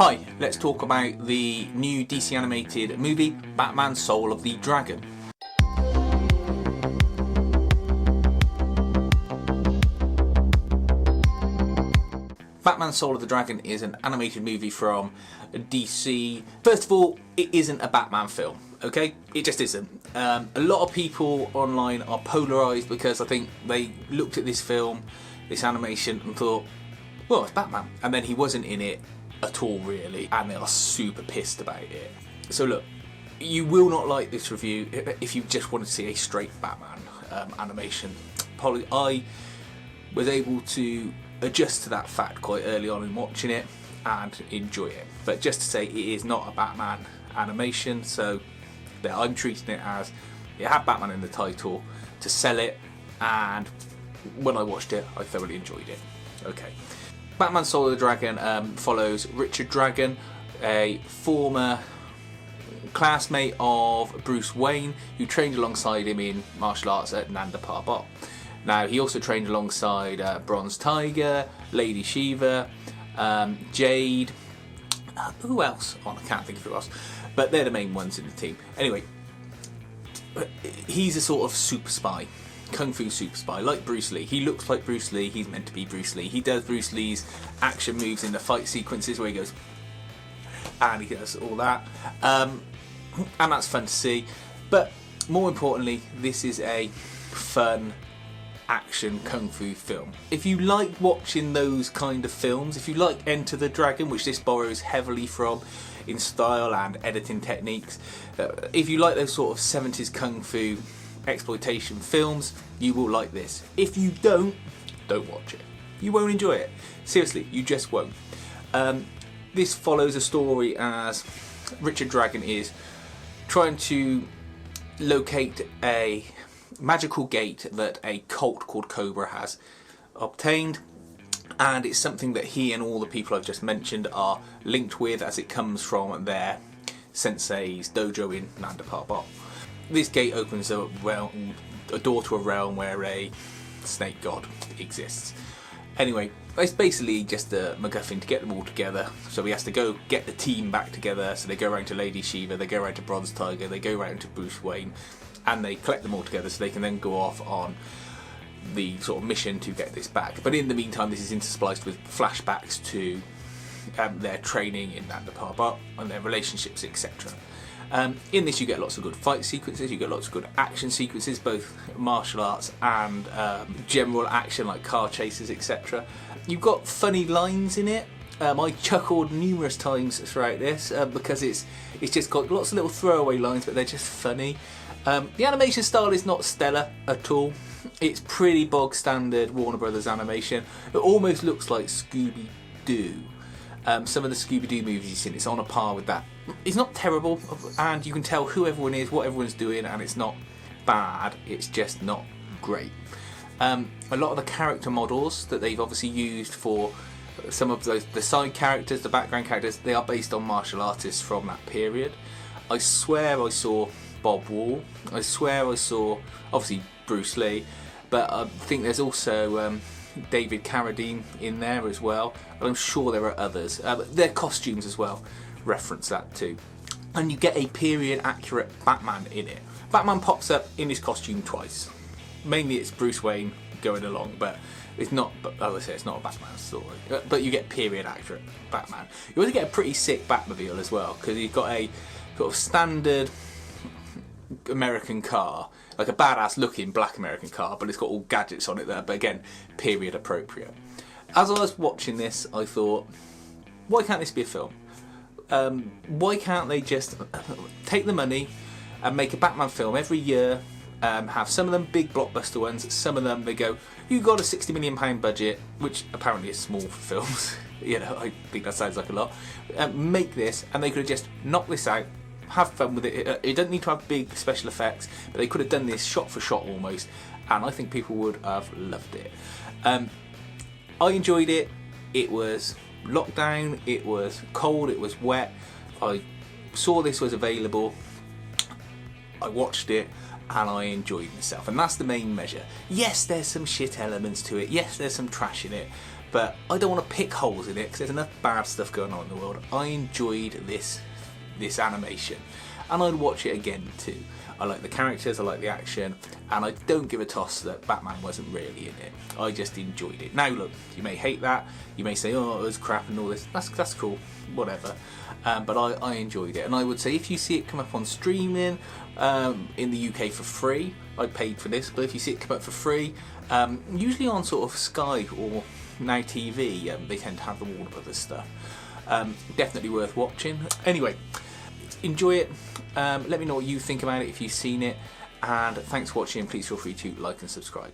Hi, let's talk about the new DC animated movie, Batman Soul of the Dragon. Batman Soul of the Dragon is an animated movie from DC. First of all, it isn't a Batman film, okay? It just isn't. A lot of people online are polarised because I think they looked at this film, this animation, and thought, well, it's Batman. And then he wasn't in it at all, really, and they are super pissed about it. So look, you will not like this review if you just want to see a straight Batman animation. I was able to adjust to that fact quite early on in watching it and enjoy it. But just to say, it is not a Batman animation, so I'm treating it as it had Batman in the title to sell it, and when I watched it, I thoroughly enjoyed it. Okay. Batman Soul of the Dragon follows Richard Dragon, a former classmate of Bruce Wayne who trained alongside him in martial arts at Nanda Parbat. Now, he also trained alongside Bronze Tiger, Lady Shiva, Jade, who else? Oh, I can't think of who else, but they're the main ones in the team. Anyway, he's a sort of super spy. Kung Fu super spy, like Bruce Lee. He looks like Bruce Lee, he's meant to be Bruce Lee. He does Bruce Lee's action moves in the fight sequences where he goes and he does all that. And that's fun to see. But more importantly, this is a fun action Kung Fu film. If you like watching those kind of films, if you like Enter the Dragon, which this borrows heavily from in style and editing techniques, if you like those sort of 70s Kung Fu exploitation films, you will like this. If you don't watch it. You won't enjoy it. Seriously, you just won't. This follows a story as Richard Dragon is trying to locate a magical gate that a cult called Cobra has obtained, and it's something that he and all the people I've just mentioned are linked with, as it comes from their sensei's dojo in Nanda Parbat. This gate opens a door to a realm where a snake god exists. Anyway, it's basically just a MacGuffin to get them all together. So he has to go get the team back together. So they go around to Lady Shiva, they go around to Bronze Tiger, they go around to Bruce Wayne, and they collect them all together so they can then go off on the sort of mission to get this back. But in the meantime, this is interspliced with flashbacks to their training in Nanda Parbat and their relationships, etc. In this you get lots of good fight sequences, you get lots of good action sequences, both martial arts and general action like car chases, etc. You've got funny lines in it. I chuckled numerous times throughout this because it's just got lots of little throwaway lines, but they're just funny. The animation style is not stellar at all. It's pretty bog standard Warner Brothers animation. It almost looks like Scooby-Doo. Some of the Scooby-Doo movies you've seen, it's on a par with that. It's not terrible, and you can tell who everyone is, what everyone's doing, and it's not bad, it's just not great. A lot of the character models that they've obviously used for some of the side characters, the background characters, they are based on martial artists from that period. I swear I saw Bob Wall, I swear I saw, obviously, Bruce Lee, but I think there's also David Carradine in there as well, and I'm sure there are others. Their costumes as well reference that too. And you get a period accurate Batman in it. Batman pops up in his costume twice. Mainly it's Bruce Wayne going along, but it's not, as I say, it's not a Batman story. But you get period accurate Batman. You also get a pretty sick Batmobile as well, because you've got a sort of standard American car, like a badass looking black American car, but it's got all gadgets on it there, but again, period appropriate. As I was watching this, I thought, why can't this be a film? Why can't they just take the money and make a Batman film every year, have some of them big blockbuster ones, some of them they go, you got a £60 million budget, which apparently is small for films, you know, I think that sounds like a lot, make this, and they could have just knocked this out, have fun with it. It doesn't need to have big special effects, but they could have done this shot for shot almost, and I think people would have loved it. I enjoyed it. It was lockdown, it was cold, it was wet. I saw this was available, I watched it, and I enjoyed myself, and that's the main measure. Yes, there's some shit elements to it, yes, there's some trash in it, but I don't want to pick holes in it because there's enough bad stuff going on in the world. I enjoyed this animation, and I'd watch it again too. I like the characters, I like the action, and I don't give a toss that Batman wasn't really in it. I just enjoyed it. Now look, you may hate that, you may say, oh, it was crap and all this. That's cool, whatever. But I enjoyed it, and I would say if you see it come up on streaming in the UK for free, I paid for this, but if you see it come up for free, usually on sort of Sky or Now TV, they tend to have the Warner Brothers stuff. Definitely worth watching. Anyway, enjoy it. Let me know what you think about it if you've seen it, and thanks for watching. Please feel free to like and subscribe.